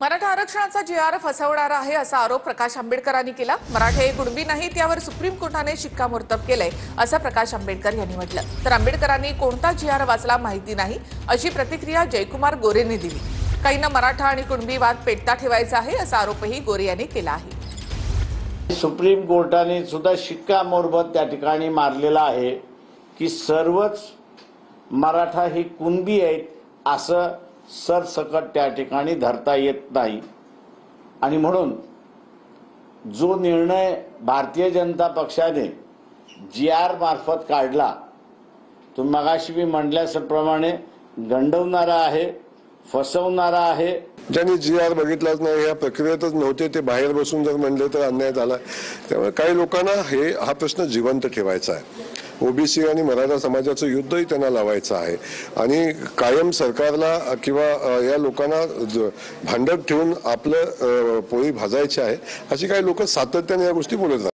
मराठा आरक्षणाचा जी.आर. फसवणारा आहे असा आरोप प्रकाश आंबेडकरांनी केला। मराठे कुणबी नाहीत यावर सुप्रीम कोर्टाने शिक्कामोर्तब केलंय असं प्रकाश आंबेडकर यांनी म्हटलं। तर आंबेडकरांनी कोणता जी.आर. वाचला माहिती नाही अशी प्रतिक्रिया जयकुमार गोरेंनी दिली। काहींना मराठा आणि कुणबी वाद पेटता ठेवायचा आहे असा आरोपही गोरे यांनी केला आहे। सुप्रीम कोर्टाने सुद्धा शिक्कामोर्तब त्या ठिकाणी मारलेला आहे की सर्वच मराठा ही कुणबी आहेत असं सरसकट त्या ठिकाणी धरता येत नाही। आणि म्हणून जो निर्णय भारतीय जनता पक्षाने जी.आर. मार्फत काढला तो मगाशी मी म्हटल्याप्रमाणे गंडवणारा आहे, फसवणारा आहे। ज्यांनी जी.आर. बघितलाच नाही, या प्रक्रियेतच नव्हते, ते बाहेर बसून जर म्हणले तर अन्याय झाला। त्यामुळे काही लोकांना हा प्रश्न जिवंत ठेवायचा आहे। ओबीसी आणि मराठा समाजाचं युद्धही त्यांना लावायचं आहे आणि कायम सरकारला किंवा या लोकांना भांडत ठेवून आपलं पोळी भाजायची आहे अशी काही लोक सातत्याने या गोष्टी बोलत राहतात।